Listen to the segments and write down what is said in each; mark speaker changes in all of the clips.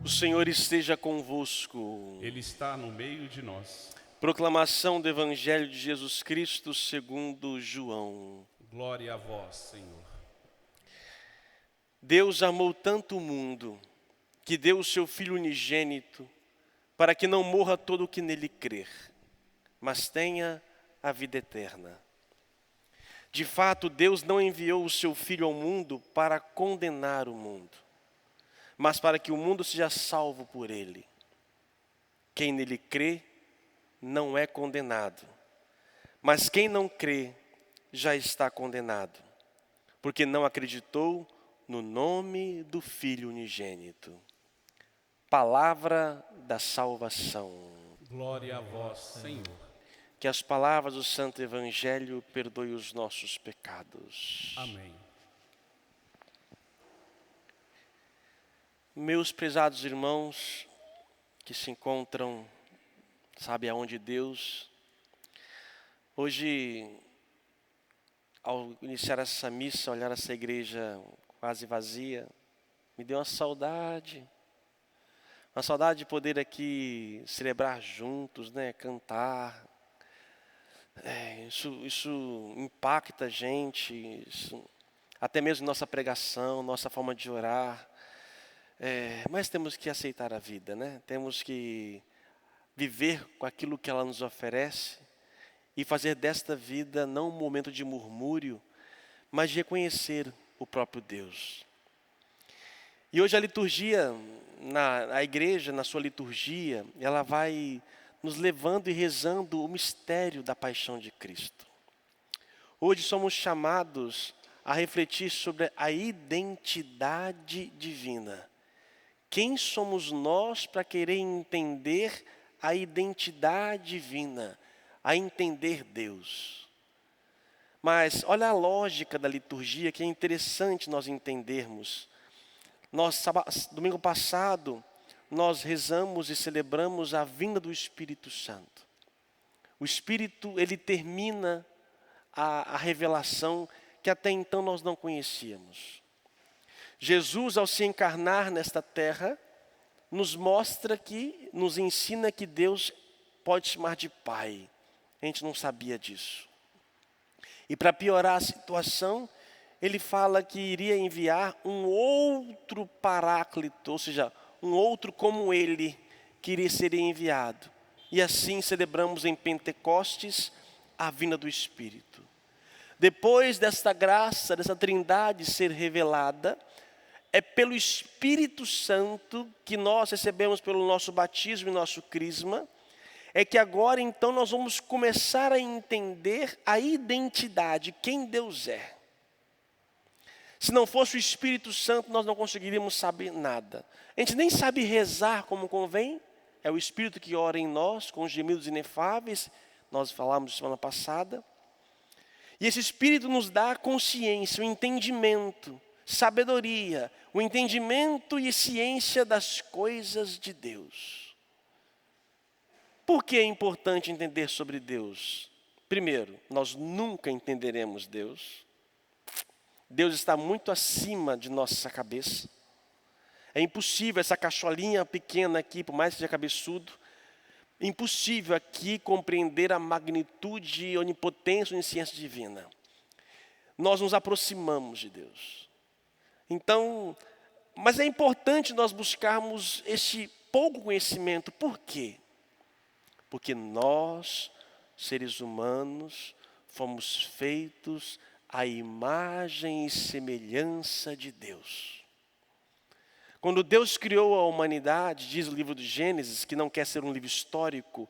Speaker 1: O Senhor esteja convosco.
Speaker 2: Ele está no meio de nós.
Speaker 1: Proclamação do Evangelho de Jesus Cristo segundo João.
Speaker 2: Glória a vós, Senhor.
Speaker 1: Deus amou tanto o mundo, que deu o seu Filho unigênito, para que não morra todo o que nele crer, mas tenha a vida eterna. De fato, Deus não enviou o seu Filho ao mundo para condenar o mundo, mas para que o mundo seja salvo por ele. Quem nele crê não é condenado, mas quem não crê já está condenado, porque não acreditou no nome do Filho unigênito. Palavra da salvação.
Speaker 2: Glória a vós, Senhor.
Speaker 1: Que as palavras do Santo Evangelho perdoem os nossos pecados.
Speaker 2: Amém.
Speaker 1: Meus prezados irmãos, que se encontram, sabe aonde Deus, hoje, ao iniciar essa missa, olhar essa igreja quase vazia, me deu uma saudade de poder aqui celebrar juntos, né, cantar. Isso impacta a gente, até mesmo nossa pregação, nossa forma de orar. Mas temos que aceitar a vida, né? Temos que viver com aquilo que ela nos oferece e fazer desta vida não um momento de murmúrio, mas de reconhecer o próprio Deus. E hoje a liturgia, a igreja, na sua liturgia, ela vai nos levando e rezando o mistério da paixão de Cristo. Hoje somos chamados a refletir sobre a identidade divina. Quem somos nós para querer entender a identidade divina, a entender Deus? Mas olha a lógica da liturgia, que é interessante nós entendermos. Domingo passado, nós rezamos e celebramos a vinda do Espírito Santo. O Espírito, ele termina a revelação que até então nós não conhecíamos. Jesus, ao se encarnar nesta terra, nos ensina que Deus pode chamar de Pai. A gente não sabia disso. E para piorar a situação, ele fala que iria enviar um outro Paráclito, ou seja, um outro como ele, que seria enviado. E assim celebramos em Pentecostes a vinda do Espírito. Depois desta graça, dessa trindade ser revelada, é pelo Espírito Santo que nós recebemos pelo nosso batismo e nosso crisma, é que agora então nós vamos começar a entender a identidade, quem Deus é. Se não fosse o Espírito Santo, nós não conseguiríamos saber nada. A gente nem sabe rezar como convém, é o Espírito que ora em nós, com gemidos inefáveis, nós falamos semana passada. E esse Espírito nos dá consciência, o entendimento, sabedoria, o entendimento e ciência das coisas de Deus. Por que é importante entender sobre Deus? Primeiro, nós nunca entenderemos Deus. Deus está muito acima de nossa cabeça. É impossível essa cacholinha pequena aqui, por mais que seja cabeçudo, impossível aqui compreender a magnitude e onipotência e onisciência divina. Nós nos aproximamos de Deus. Então, mas é importante nós buscarmos esse pouco conhecimento. Por quê? Porque nós, seres humanos, fomos feitos à imagem e semelhança de Deus. Quando Deus criou a humanidade, diz o livro de Gênesis, que não quer ser um livro histórico,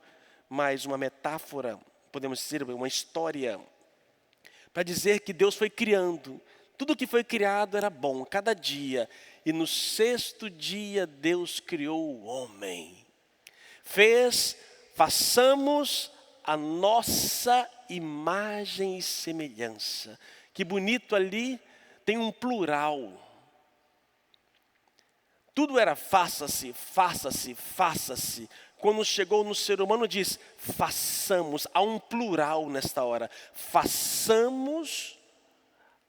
Speaker 1: mas uma metáfora, podemos dizer, uma história, para dizer que Deus foi criando. Tudo que foi criado era bom, cada dia. E no sexto dia Deus criou o homem. Façamos a nossa imagem e semelhança. Que bonito ali, tem um plural. Tudo era faça-se, faça-se, faça-se. Quando chegou no ser humano diz, façamos. Há um plural nesta hora. Façamos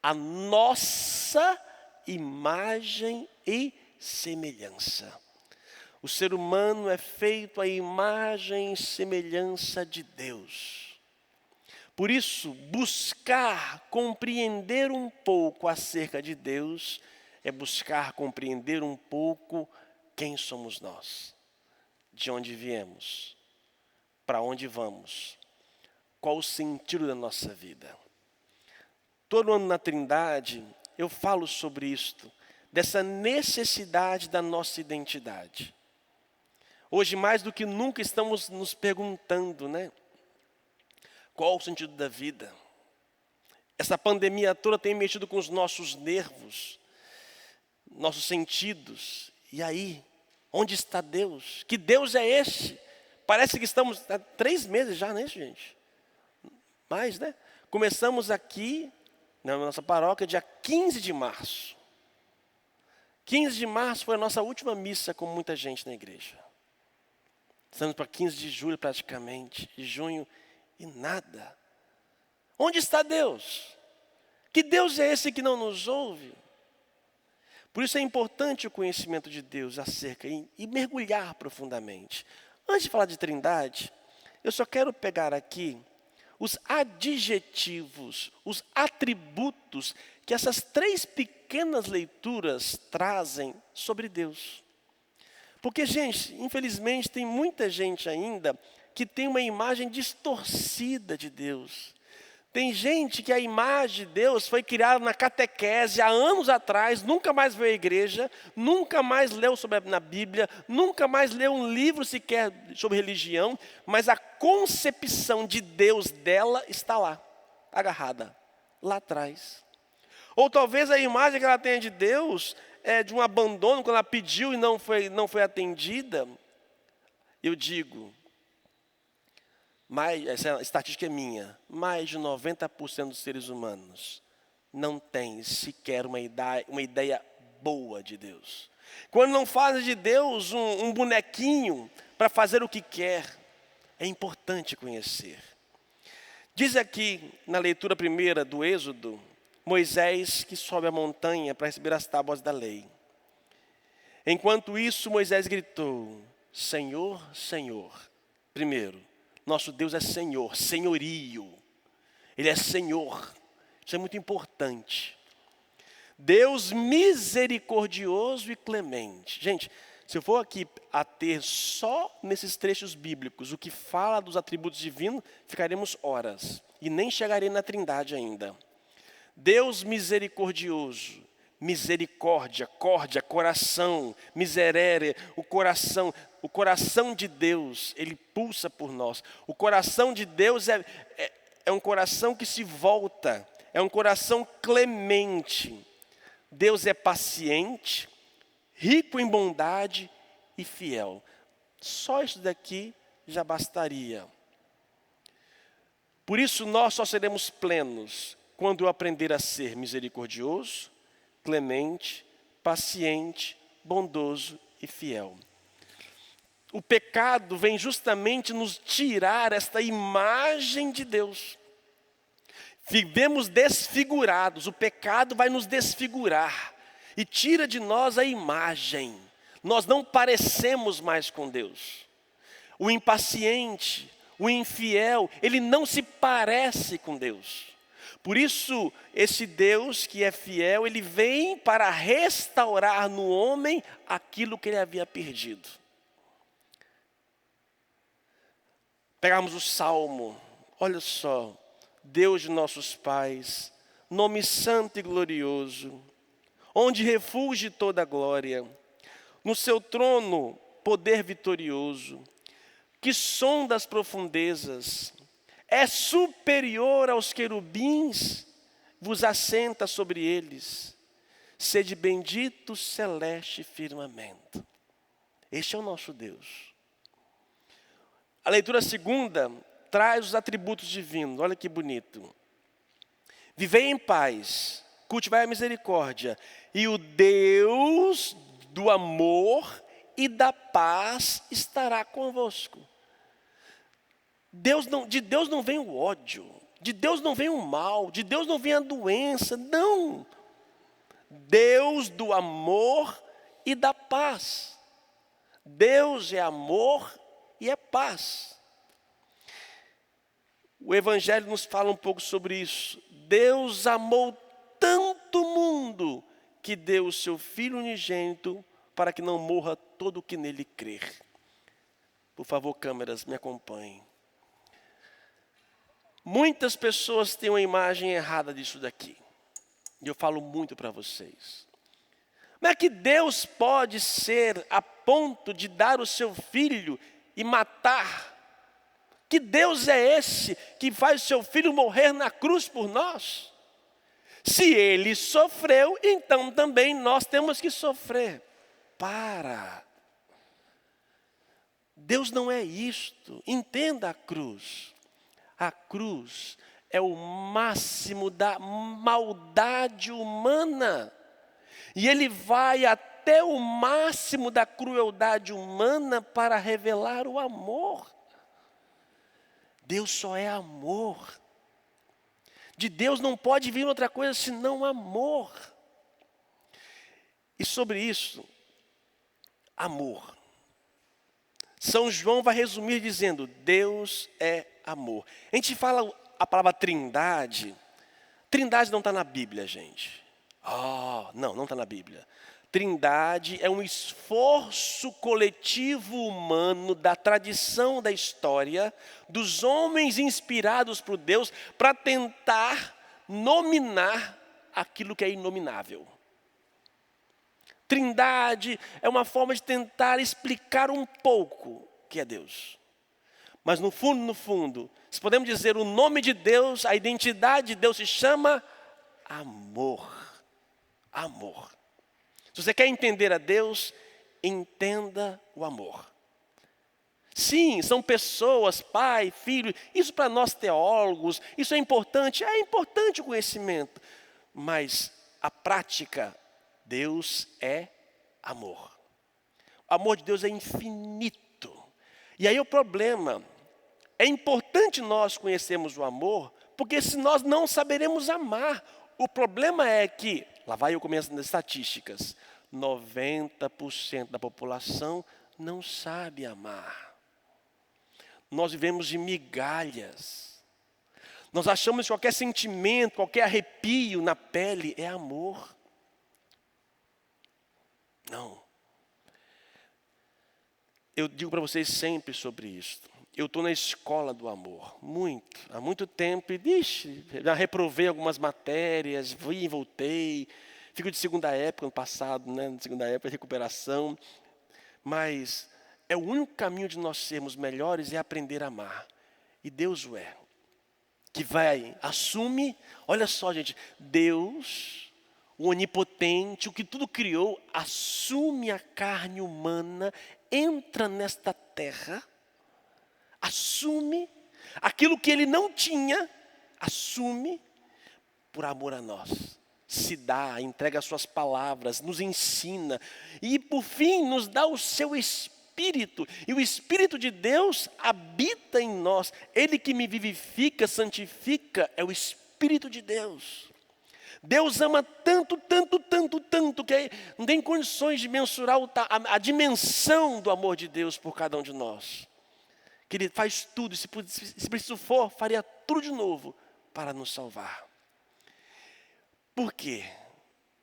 Speaker 1: a nossa imagem e semelhança. O ser humano é feito à imagem e semelhança de Deus. Por isso, buscar compreender um pouco acerca de Deus é buscar compreender um pouco quem somos nós, de onde viemos, para onde vamos, qual o sentido da nossa vida. Todo ano na Trindade eu falo sobre isto, dessa necessidade da nossa identidade. Hoje, mais do que nunca, estamos nos perguntando, né? Qual o sentido da vida? Essa pandemia toda tem mexido com os nossos nervos, nossos sentidos. E aí, onde está Deus? Que Deus é este? Parece que estamos há 3 meses já, né, gente? Mais, né? Começamos aqui, na nossa paróquia, dia 15 de março. 15 de março foi a nossa última missa com muita gente na igreja. Estamos para 15 de julho praticamente, de junho, e nada. Onde está Deus? Que Deus é esse que não nos ouve? Por isso é importante o conhecimento de Deus acerca e mergulhar profundamente. Antes de falar de Trindade, eu só quero pegar aqui os adjetivos, os atributos que essas 3 pequenas leituras trazem sobre Deus. Porque, gente, infelizmente tem muita gente ainda que tem uma imagem distorcida de Deus. Tem gente que a imagem de Deus foi criada na catequese há anos atrás, nunca mais veio à igreja, nunca mais leu na Bíblia, nunca mais leu um livro sequer sobre religião, mas a concepção de Deus dela está lá, agarrada, lá atrás. Ou talvez a imagem que ela tenha de Deus é de um abandono, quando ela pediu e não foi atendida. Eu digo, essa estatística é minha, mais de 90% dos seres humanos não tem sequer uma ideia boa de Deus. Quando não fazem de Deus um bonequinho para fazer o que quer, é importante conhecer. Diz aqui na leitura primeira do Êxodo, Moisés que sobe a montanha para receber as tábuas da lei. Enquanto isso, Moisés gritou, Senhor, Senhor. Primeiro, nosso Deus é Senhor, senhorio. Ele é Senhor. Isso é muito importante. Deus misericordioso e clemente. Gente, se eu for aqui a ter só nesses trechos bíblicos o que fala dos atributos divinos, ficaremos horas. E nem chegarei na Trindade ainda. Deus misericordioso, misericórdia, córdia, coração, miserere, o coração de Deus, ele pulsa por nós. O coração de Deus é um coração que se volta, é um coração clemente. Deus é paciente, rico em bondade e fiel. Só isso daqui já bastaria. Por isso nós só seremos plenos quando eu aprender a ser misericordioso, clemente, paciente, bondoso e fiel. O pecado vem justamente nos tirar esta imagem de Deus. Vivemos desfigurados, o pecado vai nos desfigurar e tira de nós a imagem. Nós não parecemos mais com Deus. O impaciente, o infiel, ele não se parece com Deus. Por isso, esse Deus que é fiel, ele vem para restaurar no homem aquilo que ele havia perdido. Pegamos o Salmo, olha só, Deus de nossos pais, nome santo e glorioso, onde refulge toda a glória, no seu trono, poder vitorioso, que sonda as profundezas, é superior aos querubins, vos assenta sobre eles. Sede bendito, celeste firmamento. Este é o nosso Deus. A leitura segunda traz os atributos divinos. Olha que bonito. Vivei em paz, cultivai a misericórdia, e o Deus do amor e da paz estará convosco. De Deus não vem o ódio, de Deus não vem o mal, de Deus não vem a doença, não. Deus do amor e da paz. Deus é amor e é paz. O Evangelho nos fala um pouco sobre isso. Deus amou tanto o mundo que deu o seu Filho unigênito para que não morra todo o que nele crer. Por favor, câmeras, me acompanhem. Muitas pessoas têm uma imagem errada disso daqui. E eu falo muito para vocês. Como é que Deus pode ser a ponto de dar o seu Filho e matar? Que Deus é esse que faz o seu Filho morrer na cruz por nós? Se Ele sofreu, então também nós temos que sofrer. Para. Deus não é isto. Entenda a cruz. A cruz é o máximo da maldade humana. E Ele vai até o máximo da crueldade humana para revelar o amor. Deus só é amor. De Deus não pode vir outra coisa senão amor. E sobre isso, amor. São João vai resumir dizendo, Deus é amor. A gente fala a palavra trindade. Trindade não está na Bíblia, gente. Não está na Bíblia. Trindade é um esforço coletivo humano da tradição da história, dos homens inspirados por Deus, para tentar nominar aquilo que é inominável. Trindade é uma forma de tentar explicar um pouco o que é Deus. Mas no fundo, se podemos dizer o nome de Deus, a identidade de Deus se chama amor. Amor. Se você quer entender a Deus, entenda o amor. Sim, são pessoas, pai, filho, isso para nós teólogos, isso é importante o conhecimento. Mas a prática, Deus é amor. O amor de Deus é infinito. E aí o problema, é importante nós conhecermos o amor, porque se nós não saberemos amar, o problema é que, lá vai eu começo nas estatísticas, 90% da população não sabe amar. Nós vivemos de migalhas. Nós achamos que qualquer sentimento, qualquer arrepio na pele é amor. Não. Eu digo para vocês sempre sobre isso. Eu estou na escola do amor, há muito tempo, e já reprovei algumas matérias, fui e voltei, fico de segunda época, ano passado, de segunda época, recuperação, mas é o único caminho de nós sermos melhores é aprender a amar, e Deus o é, que assume, olha só gente, Deus, o onipotente, o que tudo criou, assume a carne humana, entra nesta terra, assume aquilo que ele não tinha, assume por amor a nós. Se dá, entrega as suas palavras, nos ensina e por fim nos dá o seu Espírito. E o Espírito de Deus habita em nós. Ele que me vivifica, santifica, é o Espírito de Deus. Deus ama tanto, tanto, tanto, tanto, que não tem condições de mensurar a dimensão do amor de Deus por cada um de nós. Que Ele faz tudo, se preciso for, faria tudo de novo para nos salvar. Por quê?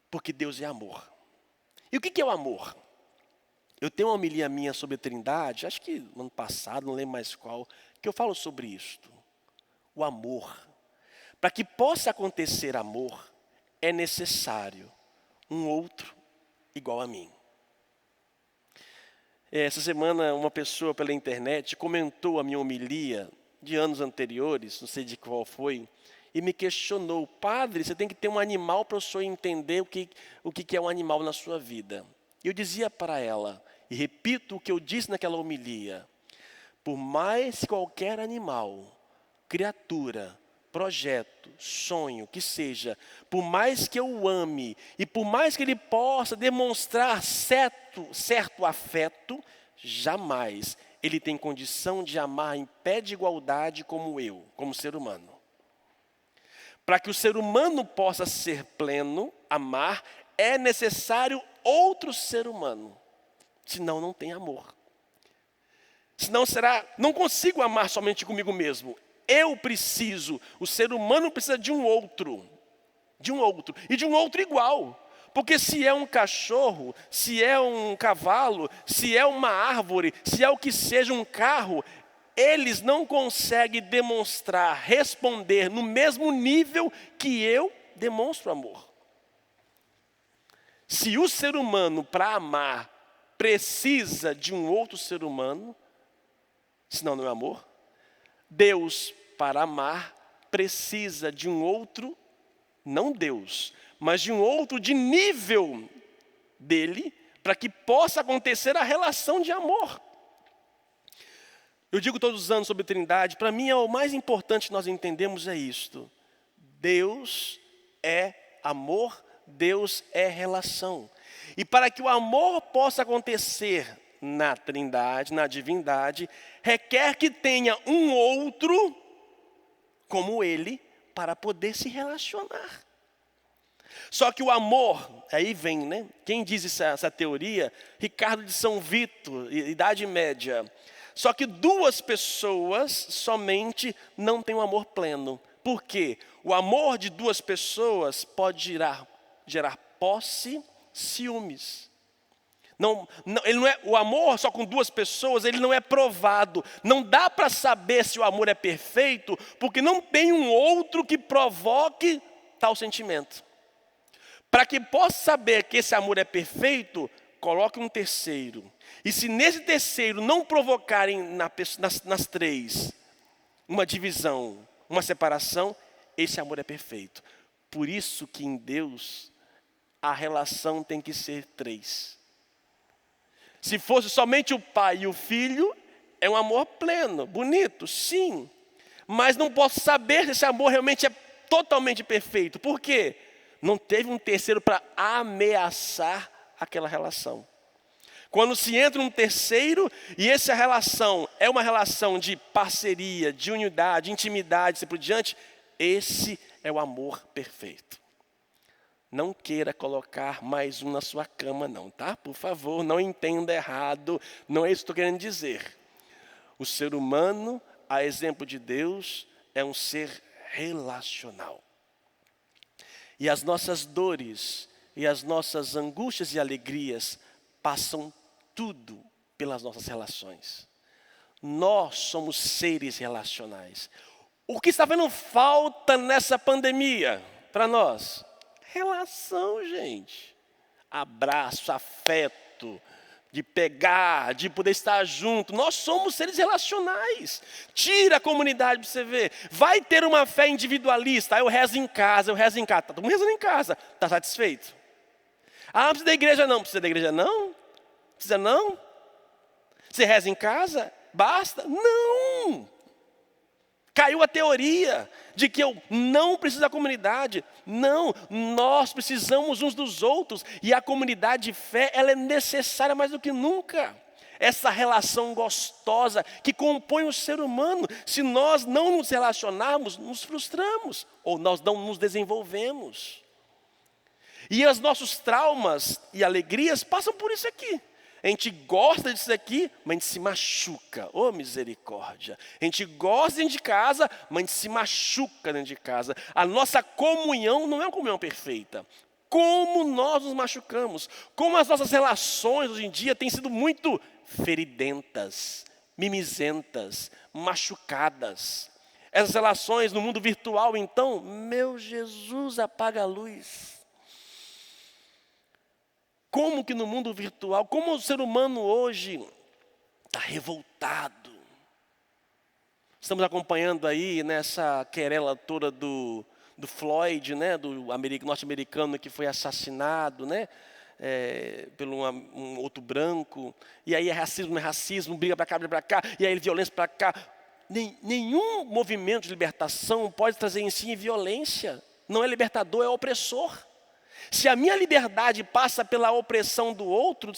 Speaker 1: Porque Deus é amor. E o que é o amor? Eu tenho uma homilia minha sobre a Trindade, acho que no ano passado, não lembro mais qual, que eu falo sobre isto. O amor. Para que possa acontecer amor, é necessário um outro igual a mim. Essa semana uma pessoa pela internet comentou a minha homilia de anos anteriores, não sei de qual foi, e me questionou, padre, você tem que ter um animal para o senhor entender o que é um animal na sua vida. E eu dizia para ela, e repito o que eu disse naquela homilia, por mais que qualquer animal, criatura, projeto, sonho, que seja, por mais que eu o ame, e por mais que ele possa demonstrar certo afeto, jamais ele tem condição de amar em pé de igualdade como eu, como ser humano. Para que o ser humano possa ser pleno, amar, é necessário outro ser humano. Senão não tem amor. Senão não consigo amar somente comigo mesmo. Eu preciso, o ser humano precisa de um outro, e de um outro igual. Porque se é um cachorro, se é um cavalo, se é uma árvore, se é o que seja um carro, eles não conseguem demonstrar, responder no mesmo nível que eu demonstro amor. Se o ser humano, para amar, precisa de um outro ser humano, senão não é amor, Deus, para amar, precisa de um outro, não Deus, mas de um outro de nível dele, para que possa acontecer a relação de amor. Eu digo todos os anos sobre Trindade, para mim o mais importante que nós entendemos é isto: Deus é amor, Deus é relação. E para que o amor possa acontecer na Trindade, na divindade, requer que tenha um outro como ele para poder se relacionar. Só que o amor, aí vem, né? Quem diz essa teoria? Ricardo de São Vito, Idade Média. Só que duas pessoas somente não têm um amor pleno. Por quê? O amor de duas pessoas pode gerar posse, ciúmes. Ele não é, o amor só com duas pessoas, ele não é provado. Não dá para saber se o amor é perfeito, porque não tem um outro que provoque tal sentimento. Para que possa saber que esse amor é perfeito, coloque um terceiro. E se nesse terceiro não provocarem nas três uma divisão, uma separação, esse amor é perfeito. Por isso que em Deus a relação tem que ser três. Se fosse somente o pai e o filho, é um amor pleno, bonito, sim. Mas não posso saber se esse amor realmente é totalmente perfeito. Por quê? Não teve um terceiro para ameaçar aquela relação. Quando se entra um terceiro e essa relação é uma relação de parceria, de unidade, de intimidade, assim por diante, esse é o amor perfeito. Não queira colocar mais um na sua cama não, tá? Por favor, não entenda errado, não é isso que estou querendo dizer. O ser humano, a exemplo de Deus, é um ser relacional. E as nossas dores, e as nossas angústias e alegrias passam tudo pelas nossas relações. Nós somos seres relacionais. O que está fazendo falta nessa pandemia para nós? Relação, gente. Abraço, afeto, de pegar, de poder estar junto. Nós somos seres relacionais. Tira a comunidade para você ver. Vai ter uma fé individualista. Eu rezo em casa. Está todo mundo rezando em casa. Está satisfeito? Ah, não precisa da igreja não. Precisa da igreja não? Precisa não? Você reza em casa? Basta? Não! Caiu a teoria de que eu não preciso da comunidade. Não, nós precisamos uns dos outros. E a comunidade de fé, ela é necessária mais do que nunca. Essa relação gostosa que compõe o ser humano. Se nós não nos relacionarmos, nos frustramos. Ou nós não nos desenvolvemos. E os nossos traumas e alegrias passam por isso aqui. A gente gosta disso aqui, mas a gente se machuca. Oh, misericórdia. A gente gosta dentro de casa, mas a gente se machuca dentro de casa. A nossa comunhão não é uma comunhão perfeita. Como nós nos machucamos. Como as nossas relações hoje em dia têm sido muito feridentas, mimizentas, machucadas. Essas relações no mundo virtual, então, meu Jesus, apaga a luz. Como que no mundo virtual, como o ser humano hoje está revoltado. Estamos acompanhando aí nessa querela toda do Floyd, né, do norte-americano que foi assassinado, né, pelo um outro branco. E aí é racismo, briga para cá, briga para cá, e aí violência para cá. Nenhum movimento de libertação pode trazer em si violência. Não é libertador, é opressor. Se a minha liberdade passa pela opressão do outro,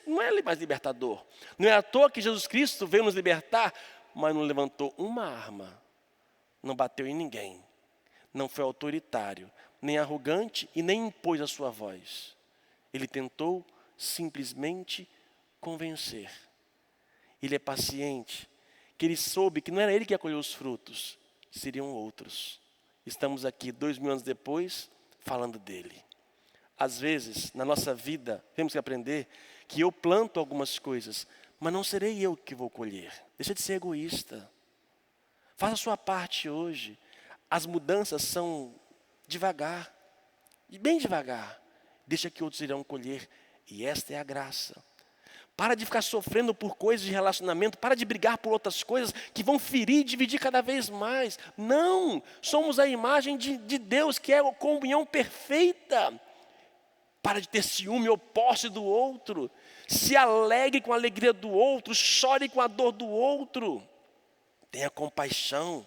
Speaker 1: não é mais libertador. Não é à toa que Jesus Cristo veio nos libertar, mas não levantou uma arma, não bateu em ninguém, não foi autoritário, nem arrogante e nem impôs a sua voz. Ele tentou simplesmente convencer. Ele é paciente, que ele soube que não era ele que ia colher os frutos, seriam outros. Estamos aqui 2000 anos depois, falando dele. Às vezes, na nossa vida, temos que aprender que eu planto algumas coisas, mas não serei eu que vou colher. Deixa de ser egoísta. Faça a sua parte hoje. As mudanças são devagar, bem devagar. Deixa que outros irão colher. E esta é a graça. Para de ficar sofrendo por coisas de relacionamento. Para de brigar por outras coisas que vão ferir e dividir cada vez mais. Não, somos a imagem de Deus, que é a comunhão perfeita. Para de ter ciúme ou posse do outro. Se alegre com a alegria do outro. Chore com a dor do outro. Tenha compaixão.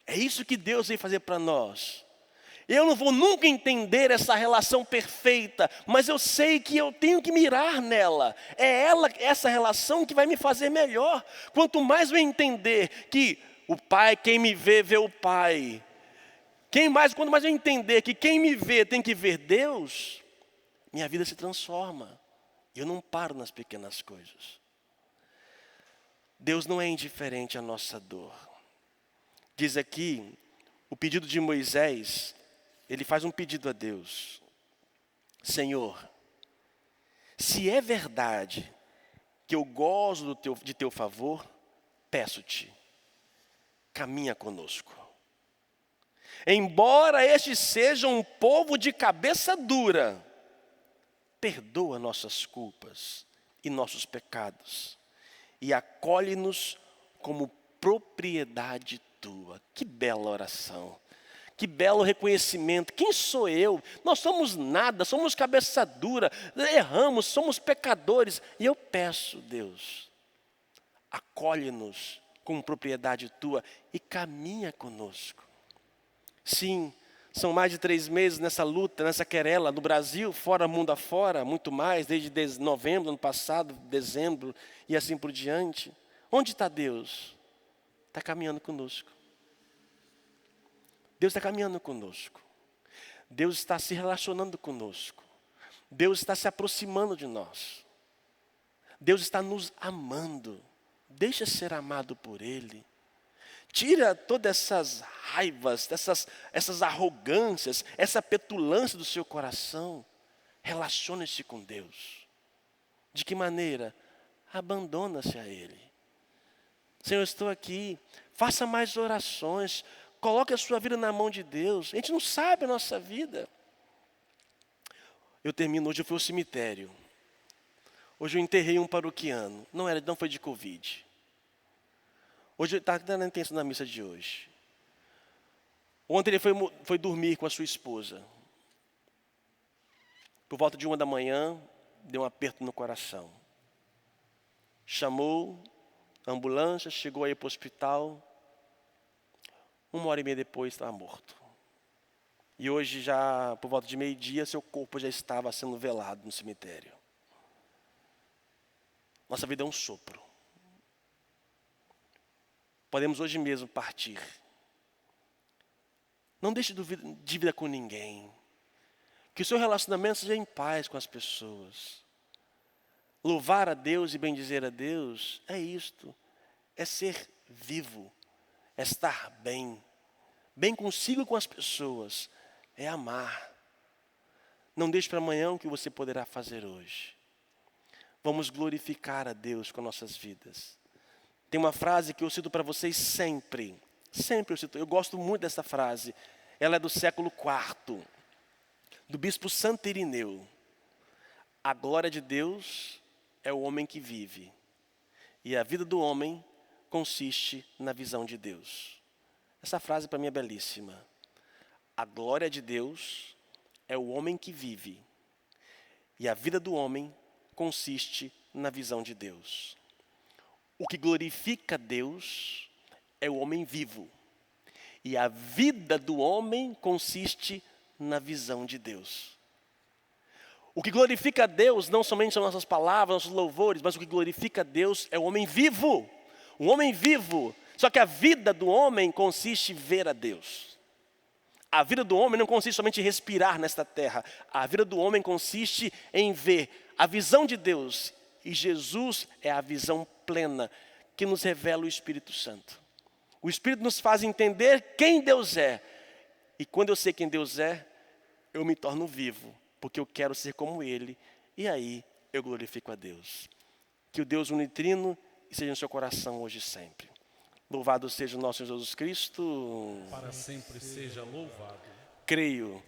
Speaker 1: É isso que Deus veio fazer para nós. Eu não vou nunca entender essa relação perfeita, mas eu sei que eu tenho que mirar nela. É essa relação que vai me fazer melhor. Quanto mais eu entender que o Pai, quem me vê, vê o Pai. Quanto mais eu entender que quem me vê tem que ver Deus, minha vida se transforma. Eu não paro nas pequenas coisas. Deus não é indiferente à nossa dor. Diz aqui, o pedido de Moisés, ele faz um pedido a Deus. Senhor, se é verdade que eu gozo de teu favor, peço-te, caminha conosco. Embora este seja um povo de cabeça dura, perdoa nossas culpas e nossos pecados e acolhe-nos como propriedade tua. Que bela oração, que belo reconhecimento. Quem sou eu? Nós somos nada, somos cabeça dura, erramos, somos pecadores. E eu peço, Deus, acolhe-nos como propriedade tua e caminha conosco. Sim, são mais de 3 meses nessa luta, nessa querela, no Brasil, fora, mundo afora, muito mais, desde novembro do ano passado, dezembro e assim por diante. Onde está Deus? Está caminhando conosco. Deus está caminhando conosco. Deus está se relacionando conosco. Deus está se aproximando de nós. Deus está nos amando. Deixa ser amado por Ele. Tira todas essas raivas, essas arrogâncias, essa petulância do seu coração. Relacione-se com Deus. De que maneira? Abandona-se a Ele. Senhor, eu estou aqui. Faça mais orações. Coloque a sua vida na mão de Deus. A gente não sabe a nossa vida. Eu termino, hoje eu fui ao cemitério. Hoje eu enterrei um paroquiano. Não foi de Covid. Hoje está dando a intenção da missa de hoje. Ontem ele foi dormir com a sua esposa. Por volta de 1 da manhã, deu um aperto no coração. Chamou a ambulância, chegou aí para o hospital. 1h30 depois estava morto. E hoje já, por volta de 12:00, seu corpo já estava sendo velado no cemitério. Nossa vida é um sopro. Podemos hoje mesmo partir. Não deixe dívida com ninguém. Que o seu relacionamento seja em paz com as pessoas. Louvar a Deus e bendizer a Deus é isto. É ser vivo. É estar bem. Bem consigo e com as pessoas. É amar. Não deixe para amanhã o que você poderá fazer hoje. Vamos glorificar a Deus com nossas vidas. Tem uma frase que eu cito para vocês sempre. Sempre eu cito. Eu gosto muito dessa frase. Ela é do século IV. Do bispo Santo Irineu. A glória de Deus é o homem que vive. E a vida do homem consiste na visão de Deus. Essa frase para mim é belíssima. A glória de Deus é o homem que vive. E a vida do homem consiste na visão de Deus. O que glorifica Deus é o homem vivo. E a vida do homem consiste na visão de Deus. O que glorifica a Deus não somente são nossas palavras, nossos louvores, mas o que glorifica a Deus é o homem vivo. O homem vivo. Só que a vida do homem consiste em ver a Deus. A vida do homem não consiste somente em respirar nesta terra. A vida do homem consiste em ver a visão de Deus. E Jesus é a visão plena que nos revela o Espírito Santo. O Espírito nos faz entender quem Deus é. E quando eu sei quem Deus é, eu me torno vivo, porque eu quero ser como Ele. E aí eu glorifico a Deus. Que o Deus unitrino esteja no seu coração hoje e sempre. Louvado seja o nosso Senhor Jesus Cristo.
Speaker 2: Para sempre seja louvado.
Speaker 1: Creio